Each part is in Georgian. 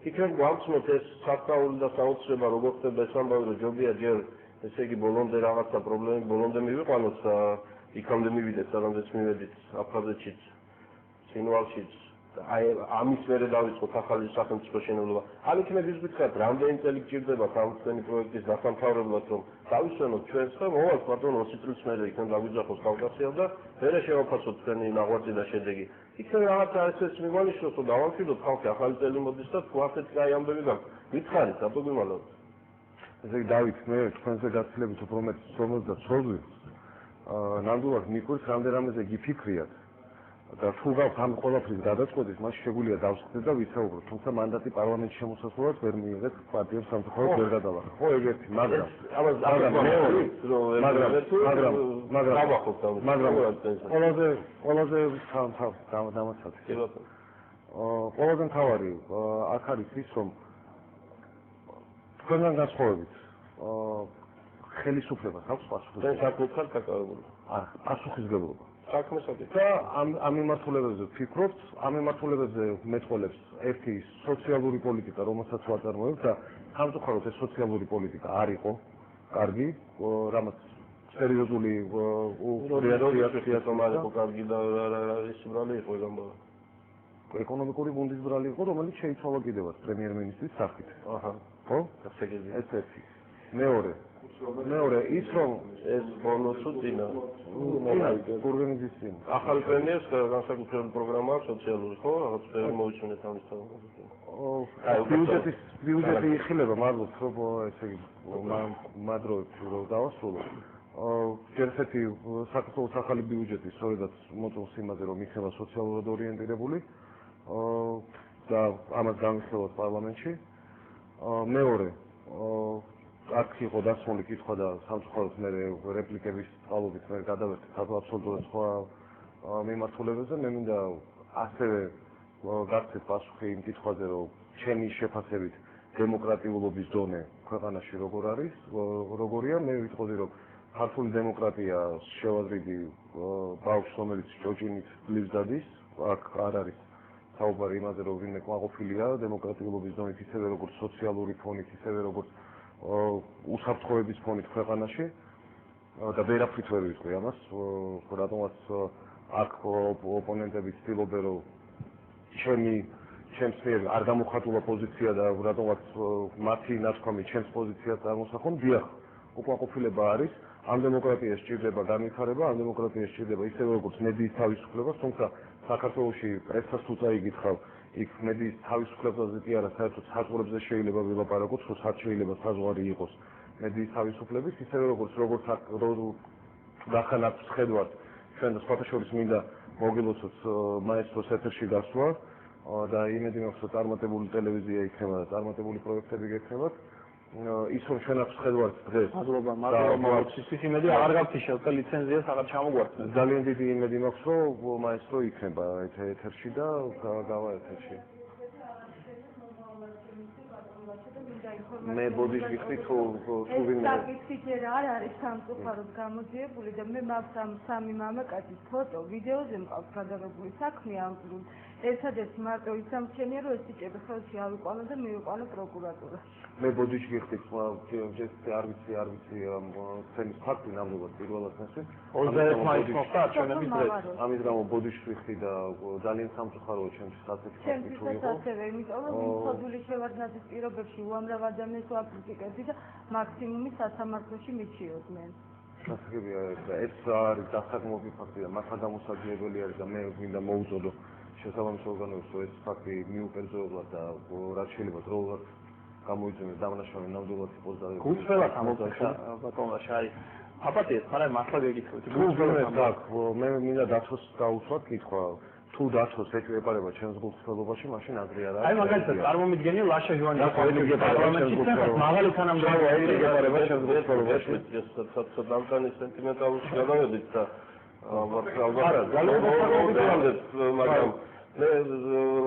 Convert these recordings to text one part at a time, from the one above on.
იქნებ გვამცნოთ ეს საფრთხეული და საოცრება როგორ ხდება ეს ამბავი რომ ჯობია ჯერ ესე იგი ბოლომდე რაღაცა პრობლემები ბოლომდე მივიყვანოთ და იქამდე მივიდეთ სადამდეც მივედით აფხაზეთშიც სინვალშიც აი ამის მერე დავიწყოთ ახალი სახელმწიფო შენობლობა. ამ იქნებ ის ვიტყავთ რამდენი წელი გჭირდება სამწლიანი პროექტის დასამთავრებლად რომ დავისვენოთ ჩვენს და მოვალთ ბატონო 20 წლის მერე იქნებ დაგვიძახოს კავკასია და მერე შევაფასოთ თქვენი ნაღვაწი და შედეგი. იქნებ რაღაცა ესეც მიგვალიშოს რომ დავამშვიდოთ ხალხი ახალი წელი მოდის და თუ ასეთი კაი ამბები გაქვთ. გითხარით რატო გვიმალავთ? ესე იგი დავით მე თქვენზე გაცილებით უფრო მეტ სწორმოს და ცოდვით. ნამდვილად მიყვარს რამდენადმეზე გიფიქრიათ. და თუ გაქვთ ამ ყველაფრის გადაწყვეტის, მას შეგვიძლია დავსხდეთ და ვიცაუბროთ. თუმცა მანდატი პარლამენტში შემოსასვლელად ვერ მიიღეთ პარტიებს სამწუხაროდ ვერ გადავახა. ხო, ეგ ერთი, მაგრამ ყველაზე დამაცადი. ყველაზე მთავარი აქ არის ის, რომ თქვენგან განსხვავებით ხელისუფლებას აქვს პასუხისმგებლობა. პასუხისმგებლობა. და ამ მიმართულებებზე ვფიქრობთ, ამ მიმართულებებზე მეტყოლებს ერთი სოციალური პოლიტიკა, რომელსაც ვაწარმოებთ და სამწუხაროდ ეს სოციალური პოლიტიკა არ იყო კარგი, რამაც სერიოზული რეაქცია იყო კარგი და ის ბრალი იყო ეს ამბავი. ეკონომიკური გუნდის ბრალი იყო, რომელიც შეიცვალა კიდევაც პრემიერ-მინისტრის სახით. აჰა. ხო? ეს ერთი. მეორე ის რომ ეს ბონუსი წინა ორგანიზაციის წინ ახალ პრემიერს განსაკუთრებული პროგრამა აქვს სოციალური ხო რაღაც პრემიერ მოიწონეთ ამის თავს ბიუჯეტი იხილება მადლობთ რომ ესე იგი მადრობთ რომ დავასრულო ერთ-ერთი საქართველოს ახალი ბიუჯეტი სწორედაც მოწონს იმაზე რომ იქნება სოციალურად ორიენტირებული და ამას განვიხილოთ პარლამენტში მეორე აქ იყო დასმული კითხვა და სამწუხაროდ მე რეპლიკების წყალობით მე გადავერთე აბსოლუტურად სხვა მიმართულებებზე მე მინდა ასევე გაქცეთ პასუხი იმ კითხვაზე რომ ჩემი შეფასებით დემოკრატიულობის დონე ქვეყანაში როგორია მე ვიტყოდი რომ ქართული დემოკრატია შევადრიდი ბავშვს რომელიც ჭოჭინით ბლივს დადის აქ არ არის საუბარი იმაზე რომ ვინმე კმაყოფილია დემოკრატიულობის დონით ისევე როგორც სოციალური ფონით ისევე როგორც უსაფრთხოების ფონით ქვეყანაში და ვერაფრით ვერ ვიტყვი ამას რატომაც აქ ოპონენტები ცდილობენ რომ ჩემს მიერ არ გამოხატულა პოზიცია და რატომაც მათი ნათქვამი ჩემს პოზიციას წარმოსახონ დიახ უკმაყოფილება არის ამ დემოკრატიას სჭირდება განვითარება ამ დემოკრატიას სჭირდება ისევე როგორც მედიის თავისუფლებას თუმცა საქართველოში პრესას თუ წაიგითხავ იქ მედიის თავისუფლებაზე კი არა საერთოდ საზღვრებზე შეიძლება ვილაპარაკოთ რომ სად შეიძლება საზღვარი იყოს მედიის თავისუფლების ისევე როგორც გახან აქვს ხედვათ ჩვენ და სხვათა შორის მინდა მოგილოცოთ მაესტროს ეთერში გასვლა და იმედი მაქვს რომ წარმატებული ტელევიზია იქნება და წარმატებული პროექტები გექნებათ ის რომ ჩვენ აქვს ხედვათ დღეს მადლობა ის იმედი აღარ გავთიშავთ და ლიცენზიას აღარ ჩამოგვართმევთ ძალიან დიდი იმედი მაქვს რომ მაესტრო იქნება ეთერში და გავა ეთერში მე ბოდიშ ვიხდი თუ ვინმე საკითხი ჯერ არ არის სამწუხაროდ გამოძიებული და მე მაქვს ამ სამი მამაკაცის ფოტო ვიდეოზე მყავს გადაღებული საქმე ამ ერთადერთი მარტო ის სამჩენია რომ ეს ბიჭები ხელში ავიყვანო და მივიყვანო პროკურატურაში მე ბოდიშ ვიხდი არ ვიცი სცენის ფაქტი ნამდვილად პირველად ნახე 21 მაისს მოხდა არჩევნების დღეს ამის გამო ბოდიშ ვიხდი და ძალიან სამწუხაროა ჩემთვის ასეთი ფაქტი თუ იყო ასევე იმიტომ რომ მიწოდული შევარდნაძის პირობებში უამრავ ადამიანს ვაკრიტიკებდი და მაქსიმუმი სასამართლოში მიჩიოდნენ გასაგებია ეს არის დასაგმობი ფაქტი და მართლა გამოსაძიებელი არის და მე მინდა მოუწოდო შესაბამის ორგანოებს რომ ეს ფაქტი მიუკერძოებლად და რაც შეიძლება დროულად გამოიწვიოს დამნაშავე ნამდვილად იყოს და გულწრფელად ამოწესა ბატონო შარი აპატიეთ მაგრამ მართლა გეკითხეთ მე მინდა დაცვას დაუსვათ კითხვა თუ დაცვას ეყარება ჩემს გულწრფელობაში მაშინ აზრი არ არის აი მაგალითად წარმომიდგენია ლაშა ჟვანის პარლამენტში მაღალი თანამდებობები ეყარება ჩემს გულწრფელობაში სათამბანი სენტიმენტალურში გადავედით და მაგრამ მე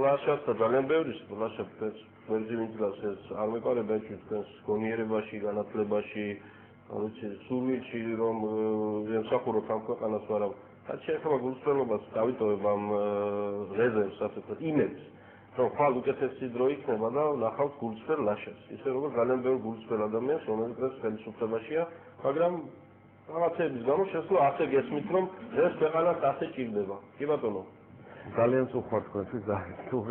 ლაშასთან ძალიან ბევრი ლაშა ვერჯი მიდგას ეს არ მეყარება ჩვენს გონიერებაში განათლებაში ვიცი სურვილში რომ ემსახუროთ ამ ქვეყანას მაგრამ რაც შეეხება გულწრფელობას დავიტოვებ ამ რეზერვს ასე ვთქვათ იმებს რომ ხვალ უკეთესი დრო იქნება და ნახავთ გულწრფელ ლაშას. ისე როგორც ძალიან ბევრი გულწრფელ ადამიანს, რომელიც დღეს ხელისუფლებაშია, მაგრამ რაღაცების გამო შესაძლოა ასე გესმით, რომ ეს ქვეყანას ასე ჭირდება. კი ბატონო. ძალიან სუხარ თქვენთვის და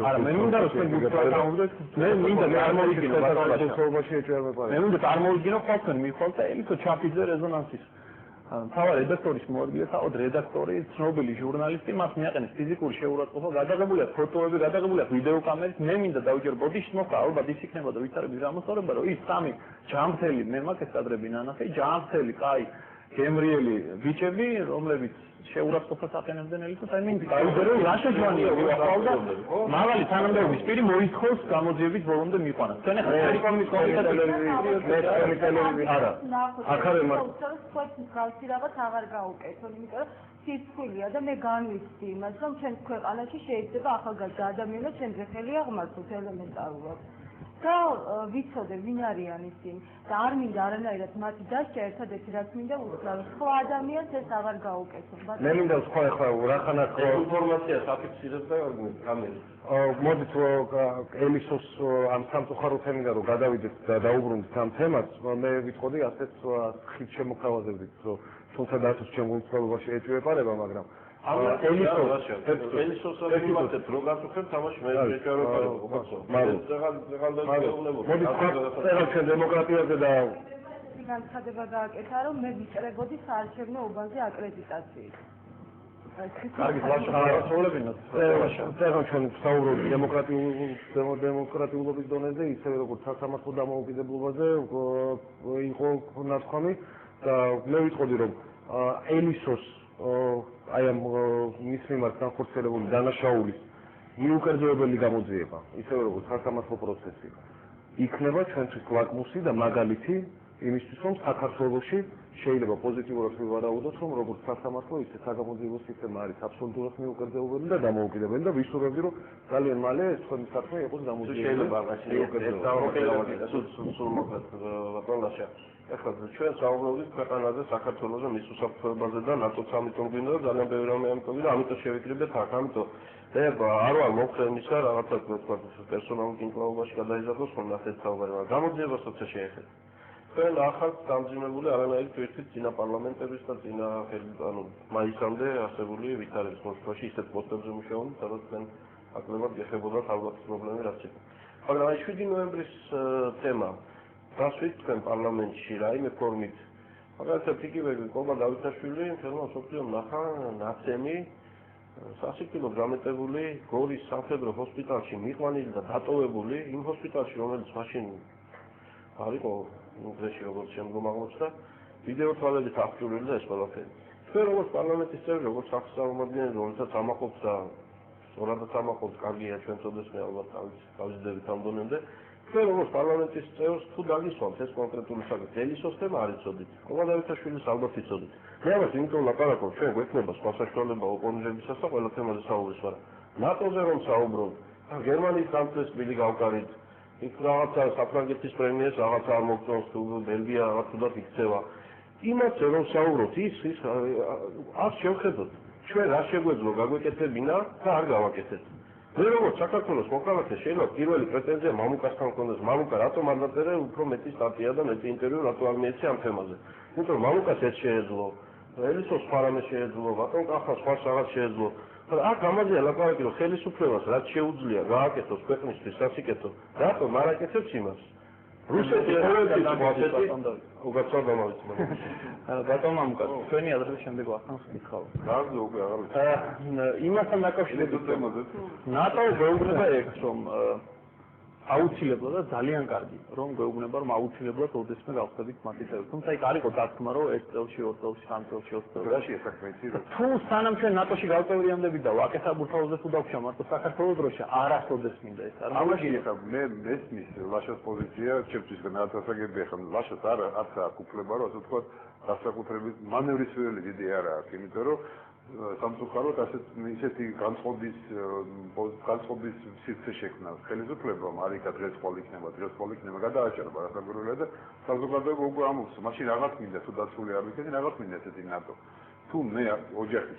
არა მე მინდა რომ თქვენ გულწრფელად დავუდგეთ მე მინდა წარმოვიდგინო ბატონობაში ეჭვება მე მინდა წარმოვიდგინო ხალხთან მიხვალთ და ელიქო ჩაფიძე რეზონანსის თავი რედაქტორის მოადგილე თავად რედაქტორი ცნობილი ჟურნალისტი მას მიაყენეს ფიზიკური შეურაცხყოფა გადაღებულია ფოტოები გადაღებულია ვიდეო კამერით მე მინდა დავიჯერო ბოდიშს მოხდა ალბათ ის იქნებოდა ვითარების გამოსწორება რომ ის სამი ჯანმრთელი მე მაგას კადრები ნანახი ჯანმრთელი კაი გემრიელი ბიჭები რომლებიც შეურაცხყოფას აყენებდნენ ელიქოს აი მინდა დავიჯერო ლაშა ჯვანია ვიყავდა მაღალი თანამდებობის პირი მოითხოვს გამოძიების ბოლომდე მიყვანა თქვენ ახლა ტელეკომის კომიტეტი არა ახარე მაგალითად რაღაც აღარ გაუკეთონ იმიტომ რომ სიცხვილია და მე განვიცდი იმას რომ ჩვენ ქვეყანაში შეიძლება ახალგაზრდა ადამიანებს ჩვენზე ხელი აღმართოთ ელემენტარულად და ვიცოდე ვინ არიან ისინი და არ მინდა არანაირად მათი დასჭა ერთადერთი რაც მინდა უცნაური სხვა ადამიანს ეს აღარ გაუკეთონ მე მინდა სხვა ახლა რახანა ინფორმაციას აფიქსირებ და კამერით მოდით ელისოს ამ სამწუხარო თემიდან რომ გადავიდეთ და დაუბრუნდით ამ თემას მე ვიტყოდი ასეთ ხით შემოქავაზებდით რომ თუმცა დათოს ჩემ გულწრფელობაში ეჭვება მაგრამ ელისოს იმათეთ რო გასუხებ თამაში მე ეჭვება უბრალოდ მოდით ჩვენ დემოკრატიაზე და განცხადება გააკეთა რომ მე ვიჭრებოდი საარჩევნო უბანზე აკრედიტაციით კარგი ლაშა წერო ჩვენ ვსაუბრობთ დემოკრატიულობის დონეზე ისევე როგორც სასამართლო დამოუკიდებლობაზე იყო ნათქვამი და მე ვიტყოდი რომ ელისოს აი ამ მის მიმართ განხორციელებული დანაშაულის მიუკერძოებელი გამოძიება ისევე როგორც სასამართლო პროცესი იქნება ჩვენთვის ლაკმუსი და მაგალითი იმისთვის რომ საქართველოში შეიძლება პოზიტიურად ვივარაუდოთ რომ როგორც სასამართლო ისე საგამოძიებო სისტემა არის აბსოლუტურად მიუკერძოებელი და დამოუკიდებელი და ვისურვებდი რომ ძალიან მალე ეს თქვენი საქმე იყოს გამოძიებული ახლა ჩვენ საუბრობთ ქვეყანაზე, საქართველოზე, მის უსაფრთხოებაზე და ნატო სამიტომ გვინდა და ძალიან ბევრი რამე ამიტომ და ამიტომ შევიკრიბეთ აქ, ამიტომ არ ვარ მომხრე იმისა, რაღაცა თქვა პერსონალურ კინკლაობაში გადაიზარდოს ხოლმე ასეთ საუბარი, მაგრამ გამოძიებასაც შეეხება. ჩვენ ახალ დამძიმებული არანაირი თვისით წინა პარლამენტების და წინა მაისამდე არსებული ვითარების მოშფოში ისეთ პოსტებზე მუშაობთ, სადაც ჩვენ აკლებად გეხებოდათ ალბათ პრობლემები რაც იყო. მაგრამ აი 7 ნოემბრის თემა დასვით თქვენ პარლამენტში რაიმე ფორმით მაგალითად იგივე კობა დავითაშვილი ხელმა სოფლიო ნახა ნაცემი სასიკვდილოდ გამეტებული გორის სამხედრო ჰოსპიტალში მიყვანილი და დატოვებული იმ ჰოსპიტალში რომელიც მაშინ არ იყო დღეში როგორც შემდგომ აღმოჩნდა ვიდეო თვალებით აღჭურვილი და ეს ყველაფერი ჩვენ როგორც პარლამენტის წევრი როგორც სახელმწიფო რომელსაც ამაყობს და სწორადაც ამაყობს კარგია ჩვენ წოდეს მე ალბათ გავიზრდებით ამ დონემდე ჩვენ როგორც პარლამენტის წევრს თუ დაგისვამთ ეს კონკრეტული საკითხი ელისოს თემა არ იცოდით კობა დავითაშვილის ალბათ იცოდით მე ამას იმიტომ ლაპარაკობ ჩვენ გვექნება სხვა საშუალება ოპონენტებისას და ყველა თემაზე საუბრის მაგრამ ნატოზე რომ საუბრობთ გერმანიის სამხედრო ბილი გავკარით იქ რაღაცა საფრანგეთის პრემიას რაღაცა არ მოგწონს თუ ბელგია რაღაც თუდად იქცევა იმაზე რომ საუბრობთ ის არ შევხედოთ ჩვენ რა შეგვეძლო გაგვეკეთებინა და არ გავაკეთეთ მე როგორც საქართველოს მოქალაქე შეიძლება პირველი პრეტენზია მამუკასთან მქონდეს მამუკა რატომ არ დაწერე უფრო მეტი სტატია და მეტი ინტერვიუ რატო არ მიეცე ამ თემაზე იმიტომ რომ მამუკას ეს შეეძლო ელისოს სხვა რამე შეეძლო ბატონ კახას სხვა რაღაც შეეძლო აქ ამაზეა ლაპარაკი რომ ხელისუფლებას რაც შეუძლია გააკეთოს ქვეყნისთვის სასიკეთო რატომ არ აკეთებს იმას რუსეთი ყოველთვის გვასეთი უგაცავდა მოვიცი ბატონ მამუკა ჩვენი ადრე შემდეგ ვახანს მიხავ კარგი უკვე აღარ იმასთან დაკავშირებით ნატო გვეუბნება ეგს რომ აუცილებლად და ძალიან კარგი რომ გვეუბნება რომ აუცილებლად ოდესმე გავხდებით მათი წევრი თუმცა იქ არ იყო დათქმა რომ ეს წელში 2 წელში 3 წელში 4 წელში რაში ესაკმეცი თუ სანამ ჩვენ ნატოში გავწევრიამდებით და ვაკეთა ბურთაოზე თუ დავშა მარტო საქართველოს დროშა არასოდეს მინდა ეს არ ამაში ხა მე მესმის ლაშას პოზიცია ჩემთვის განაცხადები ხა ლაშას არ აქვს უფლება რომ ასე ვთქვათ დასაკუთრებით მანევრის ველი დიდი არ აქვს იმიტომ რომ სამწუხაროდ ისეთი განწყობის სივრცე შექმნა ხელისუფლებამ არ იქა დღეს ყოველ იქნება გადააჭერა ბარასაგურველია და საზოგადოება უკვე ამობს მაშინ რაღაც მინდა თუ დაცული არ იქნება რაღაც მინდა ესეთი ნატო თუ მე ოჯახი